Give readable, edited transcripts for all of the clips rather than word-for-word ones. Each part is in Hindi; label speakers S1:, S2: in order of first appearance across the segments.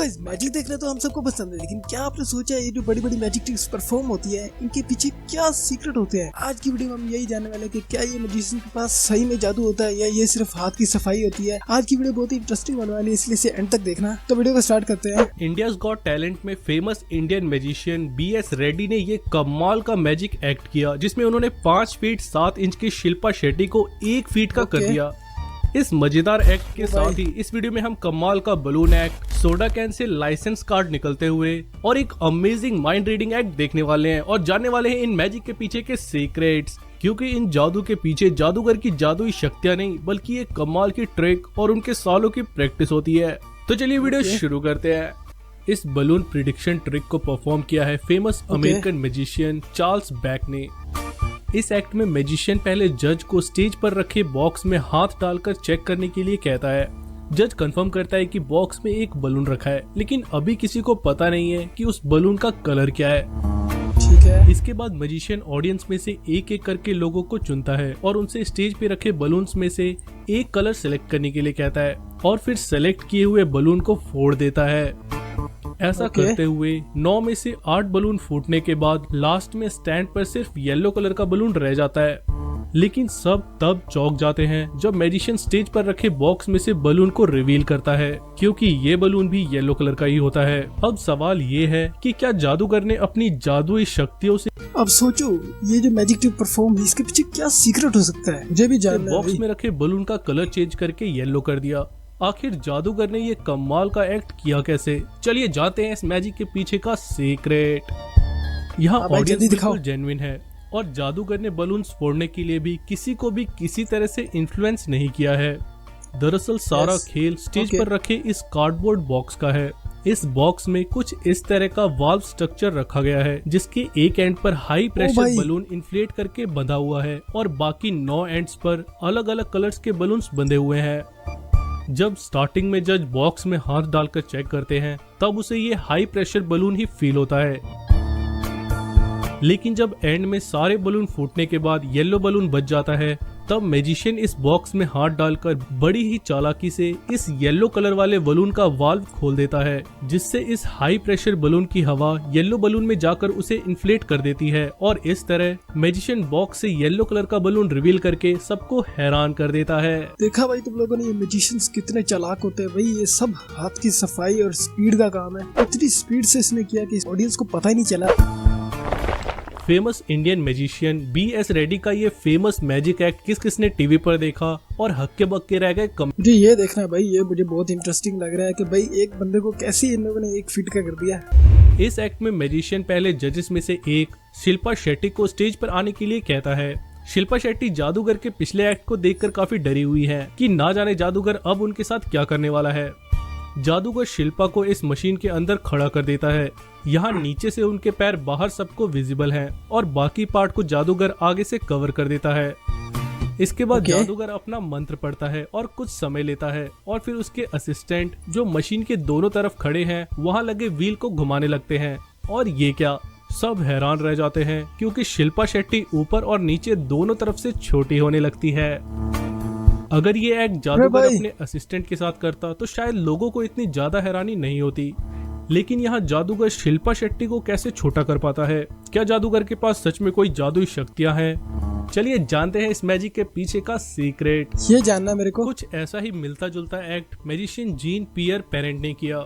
S1: गाइस, मैजिक देखना तो हम सबको पसंद है, लेकिन क्या आपने सोचा ये जो बड़ी बड़ी मैजिक ट्रिक्स परफॉर्म होती है इनके पीछे क्या सीक्रेट होते हैं? आज की वीडियो में हम यही जानने वाले हैं कि क्या ये मैजिशियन के पास सही में जादू होता है या ये सिर्फ हाथ की सफाई होती है। आज की वीडियो बहुत ही इंटरेस्टिंग होने वाली है, इसलिए इसे एंड तक देखना। तो वीडियो को स्टार्ट करते हैं।
S2: इंडियाज गॉट टैलेंट में famous Indian magician BS Reddy ने ये कमाल का मैजिक एक्ट किया जिसमें उन्होंने 5 फीट 7 इंच की शिल्पा शेट्टी को 1 फीट का कर दिया। इस मजेदार एक्ट के साथ ही इस वीडियो में हम कमाल का बलून एक्ट, सोडा कैन से लाइसेंस कार्ड निकलते हुए और एक अमेजिंग माइंड रीडिंग एक्ट देखने वाले हैं और जानने वाले हैं इन मैजिक के पीछे के सीक्रेट्स। क्योंकि इन जादू के पीछे जादूगर की जादुई शक्तियां नहीं बल्कि एक कमाल की ट्रिक और उनके सालों की प्रैक्टिस होती है। तो चलिए वीडियो शुरू करते हैं। इस बलून प्रिडिक्शन ट्रिक को परफॉर्म किया है famous American magician Charles back ने। इस एक्ट में मैजिशियन पहले जज को स्टेज पर रखे बॉक्स में हाथ डालकर चेक करने के लिए कहता है। जज कंफर्म करता है कि बॉक्स में एक बलून रखा है, लेकिन अभी किसी को पता नहीं है कि उस बलून का कलर क्या है।
S1: ठीक है।
S2: इसके बाद मैजिशियन ऑडियंस में से एक एक करके लोगों को चुनता है और उनसे स्टेज पे रखे बलून्स में से एक कलर सेलेक्ट करने के लिए कहता है और फिर सेलेक्ट किए हुए बलून को फोड़ देता है। ऐसा करते हुए 9 में से 8 बलून फूटने के बाद लास्ट में स्टैंड पर सिर्फ येलो कलर का बलून रह जाता है। लेकिन सब तब चौंक जाते हैं जब मैजिशियन स्टेज पर रखे बॉक्स में से बलून को रिवील करता है, क्योंकि ये बलून भी येलो कलर का ही होता है। अब सवाल ये है कि क्या जादूगर ने अपनी जादुई शक्तियों से
S1: अब सोचो ये जो मैजिक ट्रिक परफॉर्म है इसके पीछे क्या सीक्रेट हो सकता है, मुझे भी जानना है।
S2: बॉक्स में रखे बलून का कलर चेंज करके येलो कर दिया। आखिर जादूगर ने ये कमाल का एक्ट किया कैसे? चलिए जानते हैं इस मैजिक के पीछे का सीक्रेट। यहाँ ऑडियंस बिल्कुल जेन्युइन है और जादूगर ने बलून्स फोड़ने के लिए भी किसी को भी किसी तरह से इन्फ्लुएंस नहीं किया है। दरअसल सारा खेल स्टेज पर रखे इस कार्डबोर्ड बॉक्स का है। इस बॉक्स में कुछ इस तरह का वाल्व स्ट्रक्चर रखा गया है जिसके एक एंड पर हाई प्रेशर बलून इन्फ्लेट करके बंधा हुआ है और बाकी 9 एंड्स पर अलग अलग कलर्स के बलून्स बंधे हुए हैं। जब स्टार्टिंग में जज बॉक्स में हाथ डालकर चेक करते हैं तब उसे ये हाई प्रेशर बलून ही फील होता है, लेकिन जब एंड में सारे बलून फूटने के बाद येलो बलून बच जाता है तब मैजिशियन इस बॉक्स में हाथ डालकर बड़ी ही चालाकी से इस येलो कलर वाले बलून का वाल्व खोल देता है, जिससे इस हाई प्रेशर बलून की हवा येलो बलून में जाकर उसे इन्फ्लेट कर देती है और इस तरह मैजिशियन बॉक्स से येलो कलर का बलून रिवील करके सबको हैरान कर देता है।
S1: देखा भाई तुम लोगों ने ये मैजिशियंस कितने चालाक होते हैं भाई। ये सब हाथ की सफाई और स्पीड का काम है। इतनी स्पीड से इसने किया कि ऑडियंस को पता ही नहीं चला।
S2: Famous Indian magician BS Reddy का ये फेमस मैजिक एक्ट किस किसने टीवी पर देखा और हक्के बक्के रह गए
S1: मुझे ये देखना है भाई, ये मुझे बहुत इंटरेस्टिंग लग रहा है कि भाई एक बंदे को कैसे इन लोगों ने 1 फीट का कर दिया।
S2: इस एक्ट में मैजिशियन पहले जजेस में से एक शिल्पा शेट्टी को स्टेज पर आने के लिए कहता है। शिल्पा शेट्टी जादूगर के पिछले एक्ट को देखकर काफी डरी हुई है कि ना जाने जादूगर अब उनके साथ क्या करने वाला है। जादूगर शिल्पा को इस मशीन के अंदर खड़ा कर देता है। यहाँ नीचे से उनके पैर बाहर सबको विजिबल हैं और बाकी पार्ट को जादूगर आगे से कवर कर देता है। इसके बाद जादूगर अपना मंत्र पढ़ता है और कुछ समय लेता है और फिर उसके असिस्टेंट जो मशीन के दोनों तरफ खड़े हैं वहाँ लगे व्हील को घुमाने लगते हैं। और ये क्या, सब हैरान रह जाते हैं क्योंकि शिल्पा शेट्टी ऊपर और नीचे दोनों तरफ से छोटी होने लगती है। अगर ये एक्ट जादूगर अपने असिस्टेंट के साथ करता तो शायद लोगों को इतनी ज्यादा हैरानी नहीं होती, लेकिन यहाँ जादूगर शिल्पा शेट्टी को कैसे छोटा कर पाता है? क्या जादूगर के पास सच में कोई जादुई शक्तियाँ हैं? चलिए जानते हैं इस मैजिक के पीछे का सीक्रेट।
S1: ये जानना मेरे को।
S2: कुछ ऐसा ही मिलता जुलता एक्ट मैजिशियन जीन पियर पेरेंट ने किया।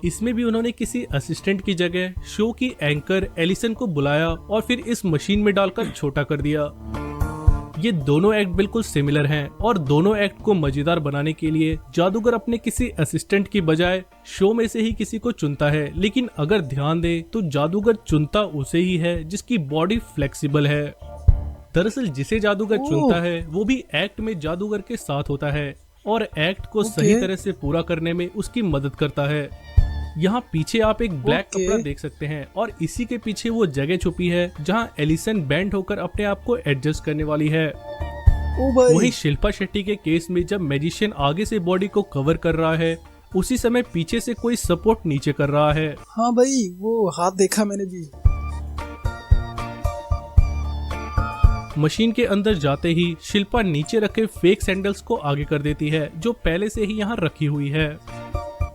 S2: इसमें भी उन्होंने किसी असिस्टेंट की जगह शो की एंकर एलिसन को बुलाया और फिर इस मशीन में डालकर छोटा कर दिया। ये दोनों एक्ट बिल्कुल सिमिलर हैं और दोनों एक्ट को मजेदार बनाने के लिए जादूगर अपने किसी असिस्टेंट की बजाय शो में से ही किसी को चुनता है, लेकिन अगर ध्यान दे तो जादूगर चुनता उसे ही है जिसकी बॉडी फ्लेक्सिबल है। दरअसल जिसे जादूगर चुनता है वो भी एक्ट में जादूगर के साथ होता है और एक्ट को सही तरह से पूरा करने में उसकी मदद करता है। यहाँ पीछे आप एक ब्लैक कपड़ा देख सकते हैं और इसी के पीछे वो जगह छुपी है जहाँ एलिसन बैंड होकर अपने आप को एडजस्ट करने वाली है। वहीं शिल्पा शेट्टी के केस में जब मैजिशियन आगे से बॉडी को कवर कर रहा है उसी समय पीछे से कोई सपोर्ट नीचे कर रहा है।
S1: हाँ भाई वो हाथ देखा मैंने भी।
S2: मशीन के अंदर जाते ही शिल्पा नीचे रखे फेक सैंडल्स को आगे कर देती है जो पहले से ही यहाँ रखी हुई है।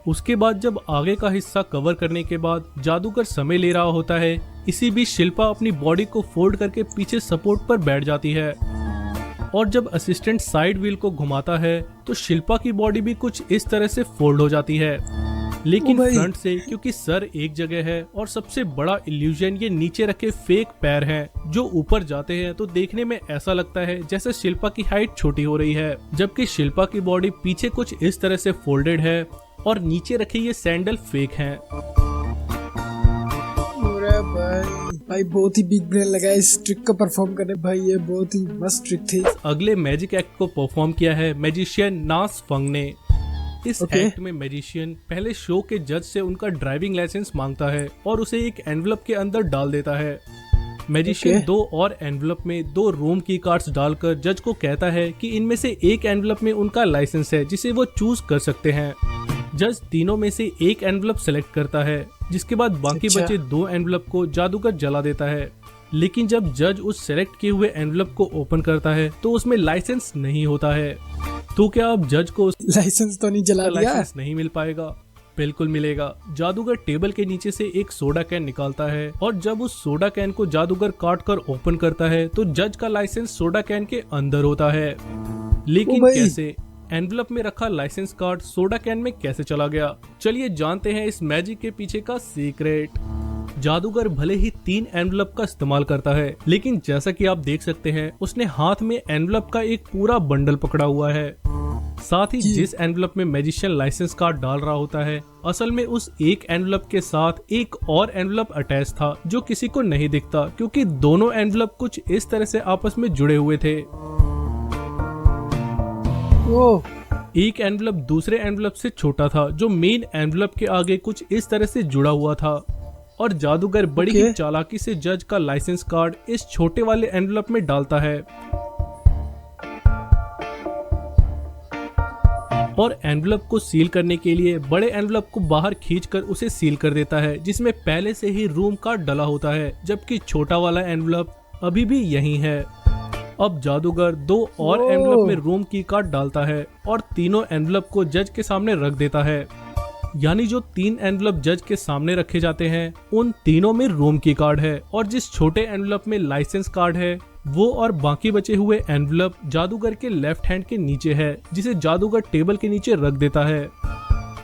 S2: उसके बाद जब आगे का हिस्सा कवर करने के बाद जादूगर समय ले रहा होता है, इसी बीच शिल्पा अपनी बॉडी को फोल्ड करके पीछे सपोर्ट पर बैठ जाती है और जब असिस्टेंट साइड व्हील को घुमाता है तो शिल्पा की बॉडी भी कुछ इस तरह से फोल्ड हो जाती है, लेकिन फ्रंट से, क्योंकि सर एक जगह है और सबसे बड़ा इल्यूजन ये नीचे रखे फेक पैर हैं जो ऊपर जाते हैं, तो देखने में ऐसा लगता है जैसे शिल्पा की हाइट छोटी हो रही है, जबकि शिल्पा की बॉडी पीछे कुछ इस तरह से फोल्डेड है और नीचे रखे ये सैंडल फेक हैं।
S1: भाई बहुत ही बिग ब्रेन लगा इस ट्रिक को परफॉर्म करने, भाई ये बहुत ही मस्त ट्रिक थी।
S2: अगले मैजिक एक्ट को परफॉर्म किया है मैजिशियन नास फंग ने। इस एक्ट में मैजिशियन पहले शो के जज से उनका ड्राइविंग लाइसेंस मांगता है और उसे एक एनवलप के अंदर डाल देता है। मैजिशियन 2 और एनवलप में 2 रूम की कार्ड्स डालकर जज को कहता है कि इनमें से एक एनवलप में उनका लाइसेंस है जिसे वो चूज कर सकते हैं। जज तीनों में से एक एनवलप सेलेक्ट करता है, जिसके बाद बाकी बचे 2 एनवलप को जादूगर जला देता है। लेकिन जब जज उस सेलेक्ट किए हुए एनवलप को ओपन करता है तो उसमें लाइसेंस नहीं होता है। तो क्या अब जज को
S1: लाइसेंस तो नहीं जला दिया?
S2: लाइसेंस नहीं मिल पाएगा? बिल्कुल मिलेगा। जादूगर टेबल के नीचे से एक सोडा कैन निकालता है और जब उस सोडा कैन को जादूगर काट कर ओपन करता है तो जज का लाइसेंस सोडा कैन के अंदर होता है। लेकिन कैसे? एनवलप में रखा लाइसेंस कार्ड सोडा कैन में कैसे चला गया? चलिए जानते हैं इस मैजिक के पीछे का सीक्रेट। जादूगर भले ही 3 एनवलप का इस्तेमाल करता है, लेकिन जैसा कि आप देख सकते हैं उसने हाथ में एनवलप का एक पूरा बंडल पकड़ा हुआ है। साथ ही जिस एनवलप में मैजिशियन लाइसेंस कार्ड डाल रहा होता है, असल में उस एक एनवलप के साथ एक और एनवलप अटैच था जो किसी को नहीं दिखता, क्योंकि दोनों एनवलप कुछ इस तरह से आपस में जुड़े हुए थे। एक एनवलप दूसरे एनवलप से छोटा था जो मेन एनवलप के आगे कुछ इस तरह से जुड़ा हुआ था और जादूगर बड़ी ही चालाकी से जज का लाइसेंस कार्ड इस छोटे वाले एनवलप में डालता है और एनवलप को सील करने के लिए बड़े एनवलप को बाहर खींचकर उसे सील कर देता है, जिसमें पहले से ही रूम कार्ड डला होता है, जबकि छोटा वाला एनवलप अभी भी यहीं है। अब जादूगर 2 और एनवलप में रूम की कार्ड डालता है और तीनों एनवलप को जज के सामने रख देता है। यानी जो 3 एनवलप जज के सामने रखे जाते हैं उन तीनों में रूम की कार्ड है और जिस छोटे एनवलप में लाइसेंस कार्ड है वो और बाकी बचे हुए एनवलप जादूगर के लेफ्ट हैंड के नीचे है, जिसे जादूगर टेबल के नीचे रख देता है।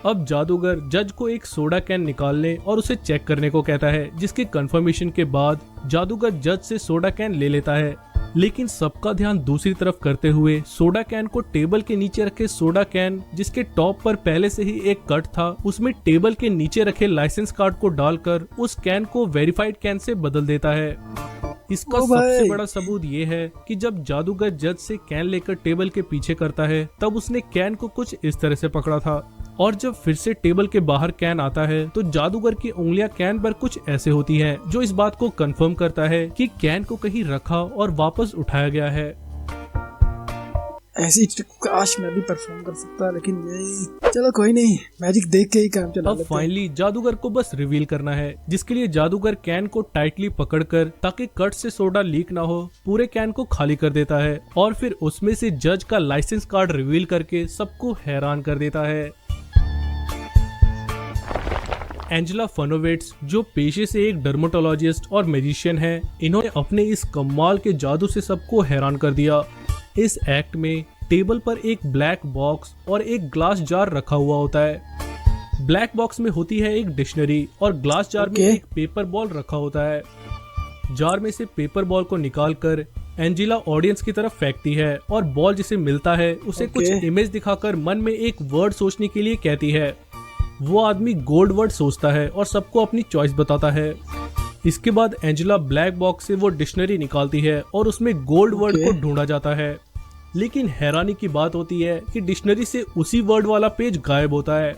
S2: अब जादूगर जज को एक सोडा कैन निकालने और उसे चेक करने को कहता है, जिसके कंफर्मेशन के बाद जादूगर जज से सोडा कैन ले लेता है। लेकिन सबका ध्यान दूसरी तरफ करते हुए सोडा कैन को टेबल के नीचे रखे सोडा कैन, जिसके टॉप पर पहले से ही एक कट था, उसमें टेबल के नीचे रखे लाइसेंस कार्ड को डालकर उस कैन को वेरीफाइड कैन से बदल देता है। इसका सबसे बड़ा सबूत ये है कि जब जादूगर जज से कैन लेकर टेबल के पीछे करता है तब उसने कैन को कुछ इस तरह से पकड़ा था और जब फिर से टेबल के बाहर कैन आता है तो जादूगर की उंगलियां कैन पर कुछ ऐसे होती हैं, जो इस बात को कंफर्म करता है कि कैन को कहीं रखा और वापस उठाया गया है।
S1: ऐसी ट्रिक काश मैं भी परफॉर्म कर सकता, लेकिन नहीं। चलो कोई नहीं, मैजिक देख के ही काम चला लेते हैं।
S2: अब फाइनली जादूगर को बस रिवील करना है, जिसके लिए जादूगर कैन को टाइटली पकड़कर, ताकि कट से सोडा लीक ना हो, पूरे कैन को खाली कर देता है और फिर उसमें से जज का लाइसेंस कार्ड रिवील करके सबको हैरान कर देता है। एंजेला फनोविट्स, जो पेशे से एक डर्मेटोलॉजिस्ट और मैजिशियन है, इन्होंने अपने इस कमाल के जादू से सबको हैरान कर दिया। इस एक्ट में टेबल पर एक ब्लैक बॉक्स और एक ग्लास जार रखा हुआ होता है। ब्लैक बॉक्स में होती है एक डिक्शनरी और ग्लास जार में एक पेपर बॉल रखा होता है। जार में से पेपर बॉल को निकालकर एंजेला ऑडियंस की तरफ फेंकती है और बॉल जिसे मिलता है उसे कुछ इमेज दिखाकर मन में एक वर्ड सोचने के लिए कहती है। वो आदमी गोल्ड वर्ड सोचता है और सबको अपनी चॉइस बताता है। इसके बाद एंजेला ब्लैक बॉक्स से वो डिक्शनरी निकालती है और उसमें गोल्ड वर्ड को ढूंढा जाता है, लेकिन हैरानी की बात होती है कि डिक्शनरी से उसी वर्ड वाला पेज गायब होता है।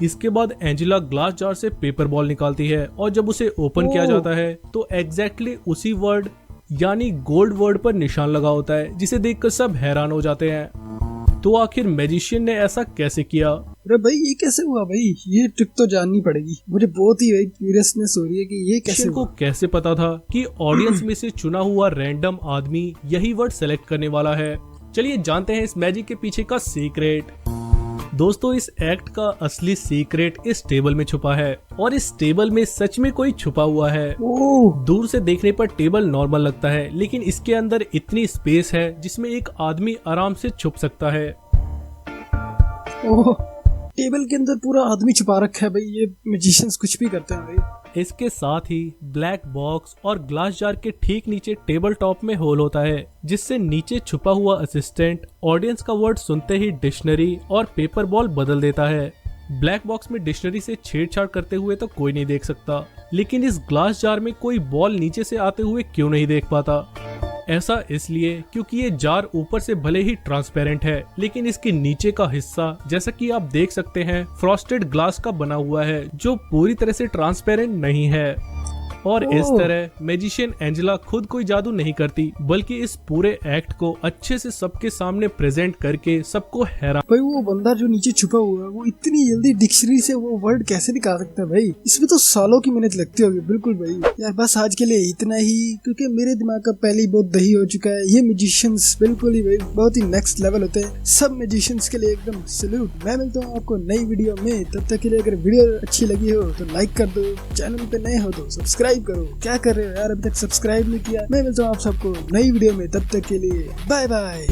S2: इसके बाद एंजेला ग्लास जार से पेपर बॉल निकालती है और जब उसे ओपन किया जाता है तो एग्जैक्टली उसी वर्ड यानी गोल्ड वर्ड पर निशान लगा होता है, जिसे देखकर सब हैरान हो जाते हैं। तो आखिर मैजिशियन ने ऐसा कैसे किया?
S1: अरे भाई ये कैसे हुआ भाई? ये ट्रिक तो जाननी पड़ेगी, मुझे बहुत ही क्यूरियसनेस हो रही है कि ये कैसे
S2: को कैसे पता था कि ऑडियंस में से चुना हुआ रैंडम आदमी यही वर्ड सेलेक्ट करने वाला है। चलिए जानते हैं इस मैजिक के पीछे का सीक्रेट। दोस्तों इस एक्ट का असली सीक्रेट इस टेबल में छुपा है और इस टेबल में सच में कोई छुपा हुआ है।
S1: ओह
S2: दूर से देखने पर टेबल नॉर्मल लगता है, लेकिन इसके अंदर इतनी स्पेस है जिसमें एक आदमी आराम से छुप सकता है।
S1: ओह टेबल के अंदर पूरा आदमी छुपा रखा है भाई, ये मैजिशियंस कुछ भी करते हैं भाई।
S2: इसके साथ ही ब्लैक बॉक्स और ग्लास जार के ठीक नीचे टेबल टॉप में होल होता है, जिससे नीचे छुपा हुआ असिस्टेंट ऑडियंस का वर्ड सुनते ही डिक्शनरी और पेपर बॉल बदल देता है। ब्लैक बॉक्स में डिक्शनरी से छेड़छाड़ करते हुए तो कोई नहीं देख सकता, लेकिन इस ग्लास जार में कोई बॉल नीचे से आते हुए क्यों नहीं देख पाता? ऐसा इसलिए क्योंकि ये जार ऊपर से भले ही ट्रांसपेरेंट है, लेकिन इसके नीचे का हिस्सा जैसा कि आप देख सकते हैं फ्रॉस्टेड ग्लास का बना हुआ है, जो पूरी तरह से ट्रांसपेरेंट नहीं है। और इस तरह मैजिशियन एंजेला खुद कोई जादू नहीं करती, बल्कि इस पूरे एक्ट को अच्छे से सबके सामने प्रेजेंट करके सबको हैरान।
S1: भाई वो बंदा जो नीचे छुपा हुआ है वो इतनी जल्दी डिक्शनरी से वो वर्ड कैसे निकाल सकता है भाई? इसमें तो सालों की मेहनत लगती होगी। बिल्कुल भाई यार, बस आज के लिए इतना ही, क्योंकि मेरे दिमाग का पहले ही बहुत दही हो चुका है। ये मैजिशियंस बिल्कुल ही भाई बहुत ही नेक्स्ट लेवल होते हैं। सब मैजिशियंस के लिए एकदम सैल्यूट। मैं मिलता हूँ आपको नई वीडियो में, तब तक के लिए अगर वीडियो अच्छी लगी हो तो लाइक कर दो, चैनल पे नए हो तो सब्सक्राइब करो। क्या कर रहे हो यार, अभी तक सब्सक्राइब नहीं किया? मैं मिलता हूँ आप सबको नई वीडियो में, तब तक के लिए बाय बाय।